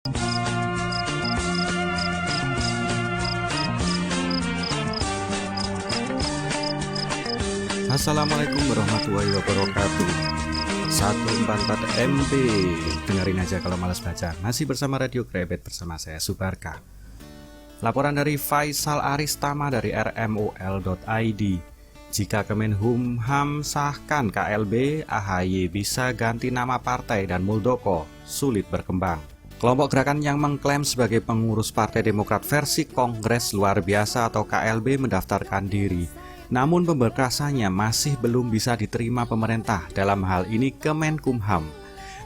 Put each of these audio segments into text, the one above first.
Assalamualaikum warahmatullahi wabarakatuh. 144 MB. Dengerin aja kalau malas baca. Masih bersama Radio Krebet bersama saya Subarka. Laporan dari Faisal Aristama dari rmul.id. Jika Kemenkumham sahkan KLB, AHY bisa ganti nama partai dan Muldoko sulit berkembang. Kelompok gerakan yang mengklaim sebagai pengurus Partai Demokrat versi Kongres Luar Biasa atau KLB mendaftarkan diri. Namun pemberkasannya masih belum bisa diterima pemerintah, dalam hal ini Kemenkumham.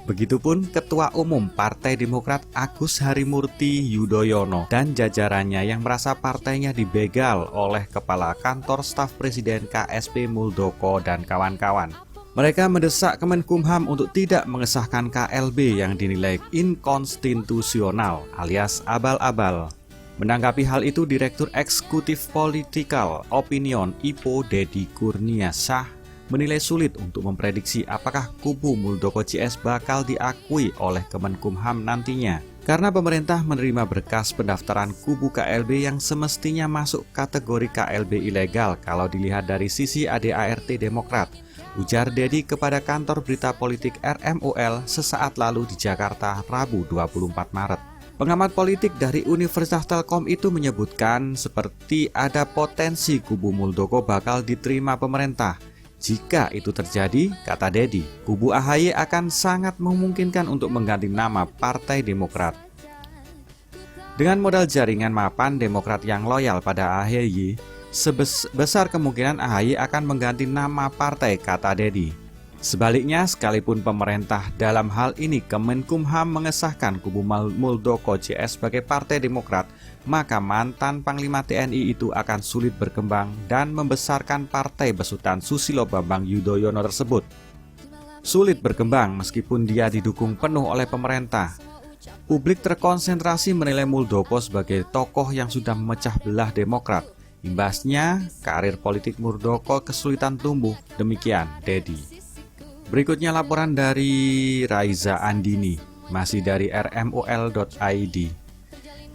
Begitupun Ketua Umum Partai Demokrat Agus Harimurti Yudhoyono dan jajarannya yang merasa partainya dibegal oleh Kepala Kantor Staf Presiden KSP Muldoko dan kawan-kawan. Mereka mendesak Kemenkumham untuk tidak mengesahkan KLB yang dinilai inkonstitusional alias abal-abal. Menanggapi hal itu, Direktur Eksekutif Political Opinion IPO Deddy Kurniasyah menilai sulit untuk memprediksi apakah kubu Muldoko CS bakal diakui oleh Kemenkumham nantinya. Karena pemerintah menerima berkas pendaftaran kubu KLB yang semestinya masuk kategori KLB ilegal kalau dilihat dari sisi ADART Demokrat, ujar Deddy kepada kantor berita politik RMUL sesaat lalu di Jakarta Rabu 24 Maret. Pengamat politik dari Universitas Telkom itu menyebutkan seperti ada potensi kubu Muldoko bakal diterima pemerintah. Jika itu terjadi, kata Deddy, kubu AHY akan sangat memungkinkan untuk mengganti nama Partai Demokrat. Dengan modal jaringan mapan Demokrat yang loyal pada AHY, sebesar kemungkinan AHY akan mengganti nama partai, kata Deddy. Sebaliknya, sekalipun pemerintah dalam hal ini Kemenkumham mengesahkan kubu Muldoko CS sebagai Partai Demokrat, maka mantan Panglima TNI itu akan sulit berkembang dan membesarkan partai besutan Susilo Bambang Yudhoyono tersebut. Sulit berkembang meskipun dia didukung penuh oleh pemerintah. Publik terkonsentrasi menilai Muldoko sebagai tokoh yang sudah memecah belah Demokrat. Imbasnya, karir politik Muldoko kesulitan tumbuh. Demikian Deddy. Berikutnya laporan dari Raiza Andini, masih dari rmul.id.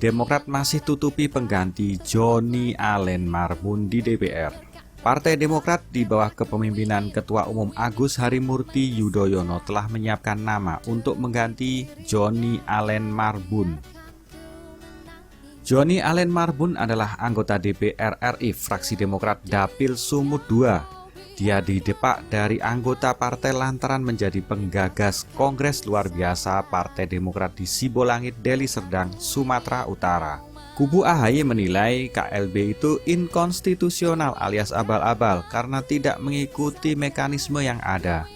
Demokrat masih tutupi pengganti Johnny Allen Marbun di DPR. Partai Demokrat di bawah kepemimpinan Ketua Umum Agus Harimurti Yudhoyono telah menyiapkan nama untuk mengganti Johnny Allen Marbun. Johnny Allen Marbun adalah anggota DPR RI fraksi Demokrat Dapil Sumut II. Dia didepak dari anggota partai lantaran menjadi penggagas Kongres Luar Biasa Partai Demokrat di Sibolangit, Deli Serdang, Sumatera Utara. Kubu AHY menilai KLB itu inkonstitusional alias abal-abal karena tidak mengikuti mekanisme yang ada.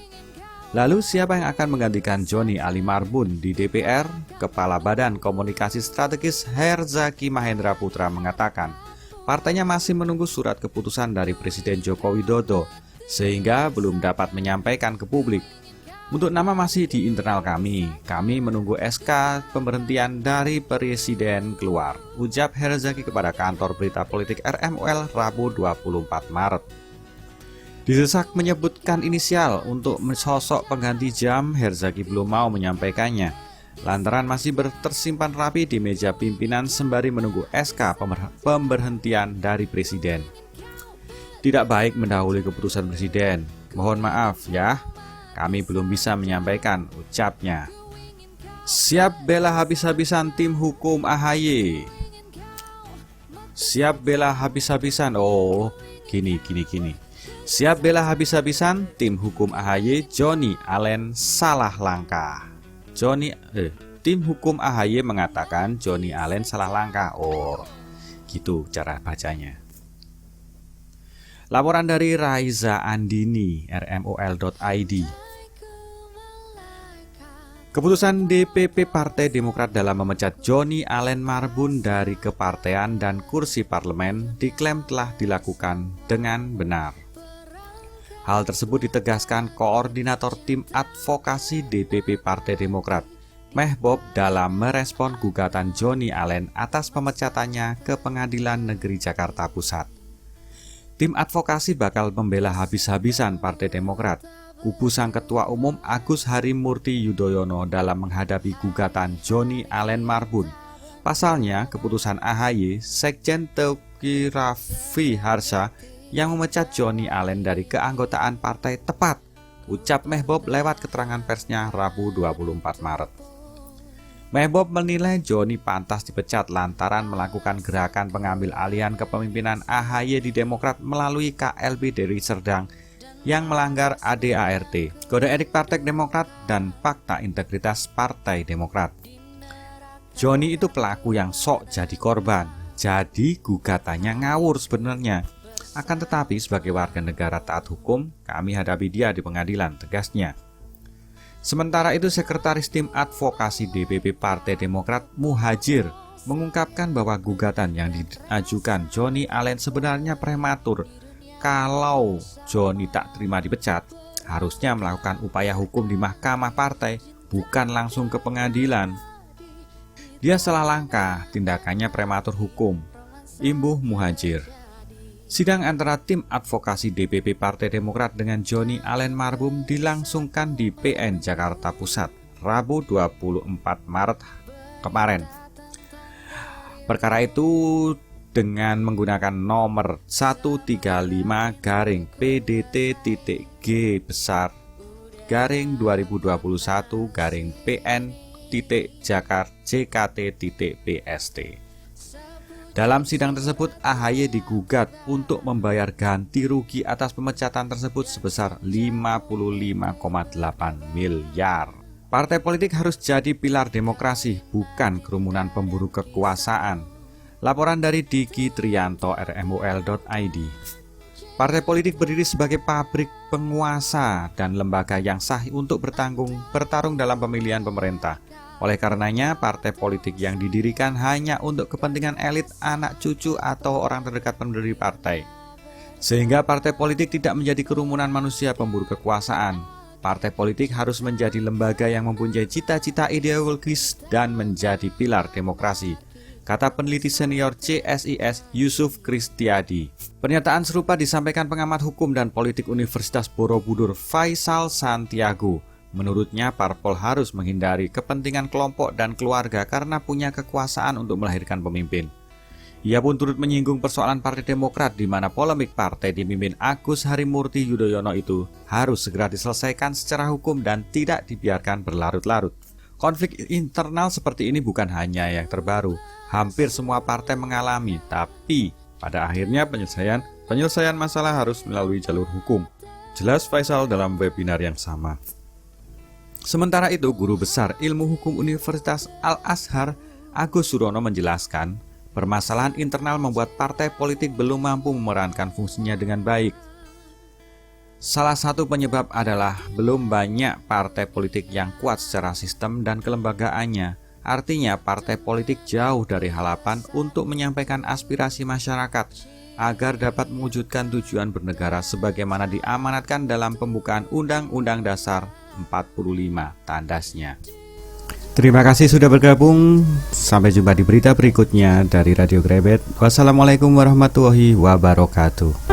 Lalu siapa yang akan menggantikan Johnny Allen Marbun di DPR? Kepala Badan Komunikasi Strategis Herzaki Mahendra Putra mengatakan, partainya masih menunggu surat keputusan dari Presiden Joko Widodo, sehingga belum dapat menyampaikan ke publik. Untuk nama masih di internal kami menunggu SK pemberhentian dari Presiden keluar, ujar Herzaki kepada kantor berita politik RMUL Rabu 24 Maret. Didesak menyebutkan inisial untuk sosok pengganti jam, Herzaki belum mau menyampaikannya, lantaran masih tersimpan rapi di meja pimpinan sembari menunggu SK pemberhentian dari Presiden. Tidak baik mendahului keputusan Presiden. Mohon maaf ya, kami belum bisa menyampaikan, ucapnya. Siap bela habis-habisan tim hukum AHY. Siap bela habis-habisan. Oh, gini. Siap bela habis-habisan tim hukum AHY Johnny Allen salah langkah. Tim hukum AHY mengatakan Johnny Allen salah langkah. Oh, gitu cara bacanya. Laporan dari Raiza Andini, rmul.id. Keputusan DPP Partai Demokrat dalam memecat Johnny Allen Marbun dari kepartean dan kursi parlemen diklaim telah dilakukan dengan benar. Hal tersebut ditegaskan Koordinator Tim Advokasi DPP Partai Demokrat, Mehbob, dalam merespon gugatan Johnny Allen atas pemecatannya ke Pengadilan Negeri Jakarta Pusat. Tim advokasi bakal membela habis-habisan Partai Demokrat. kubu sang Ketua Umum Agus Harimurti Yudhoyono dalam menghadapi gugatan Joni Allen Marbun. Pasalnya, keputusan AHY, Sekjen Teuku Raffi Harsha yang memecat Joni Allen dari keanggotaan partai tepat, ucap Mehbob lewat keterangan persnya Rabu 24 Maret. Mehbob menilai Joni pantas dipecat lantaran melakukan gerakan pengambil alihan kepemimpinan AHY di Demokrat melalui KLB Deli Serdang yang melanggar ADART, Kode Etik Partai Demokrat dan Fakta Integritas Partai Demokrat. Joni itu pelaku yang sok jadi korban, jadi gugatannya ngawur sebenarnya. Akan tetapi sebagai warga negara taat hukum, kami hadapi dia di pengadilan, tegasnya. Sementara itu Sekretaris Tim Advokasi DPP Partai Demokrat Muhajir mengungkapkan bahwa gugatan yang diajukan Joni Allen sebenarnya prematur. Kalau Joni tak terima dipecat, harusnya melakukan upaya hukum di Mahkamah Partai, bukan langsung ke pengadilan. Dia salah langkah, tindakannya prematur hukum, imbuh Muhajir. Sidang antara tim advokasi DPP Partai Demokrat dengan Joni Allen Marbun dilangsungkan di PN Jakarta Pusat, Rabu 24 Maret kemarin. Perkara itu dengan menggunakan nomor 135-PDT.G besar garing 2021 garing PN.JKT.PST. Dalam sidang tersebut, AHY digugat untuk membayar ganti rugi atas pemecatan tersebut sebesar 55,8 miliar. Partai politik harus jadi pilar demokrasi, bukan kerumunan pemburu kekuasaan. Laporan dari Diki Trianto rmul.id. Partai politik berdiri sebagai pabrik penguasa dan lembaga yang sah untuk bertarung dalam pemilihan pemerintah. Oleh karenanya, partai politik yang didirikan hanya untuk kepentingan elit, anak cucu, atau orang terdekat pendiri partai. Sehingga partai politik tidak menjadi kerumunan manusia pemburu kekuasaan. Partai politik harus menjadi lembaga yang mempunyai cita-cita ideologis dan menjadi pilar demokrasi, kata peneliti senior CSIS Yusuf Kristiadi. Pernyataan serupa disampaikan pengamat hukum dan politik Universitas Borobudur Faisal Santiago. Menurutnya, parpol harus menghindari kepentingan kelompok dan keluarga karena punya kekuasaan untuk melahirkan pemimpin. Ia pun turut menyinggung persoalan Partai Demokrat di mana polemik partai dipimpin Agus Harimurti Yudhoyono itu harus segera diselesaikan secara hukum dan tidak dibiarkan berlarut-larut. Konflik internal seperti ini bukan hanya yang terbaru. Hampir semua partai mengalami, tapi pada akhirnya penyelesaian masalah harus melalui jalur hukum. Jelas Faisal dalam webinar yang sama. Sementara itu, Guru Besar Ilmu Hukum Universitas Al-Azhar, Agus Surono menjelaskan, permasalahan internal membuat partai politik belum mampu memerankan fungsinya dengan baik. Salah satu penyebab adalah belum banyak partai politik yang kuat secara sistem dan kelembagaannya. Artinya partai politik jauh dari harapan untuk menyampaikan aspirasi masyarakat agar dapat mewujudkan tujuan bernegara sebagaimana diamanatkan dalam pembukaan Undang-Undang Dasar 45, tandasnya. Terima kasih sudah bergabung. Sampai jumpa di berita berikutnya dari Radio Grebet. Wassalamualaikum warahmatullahi wabarakatuh.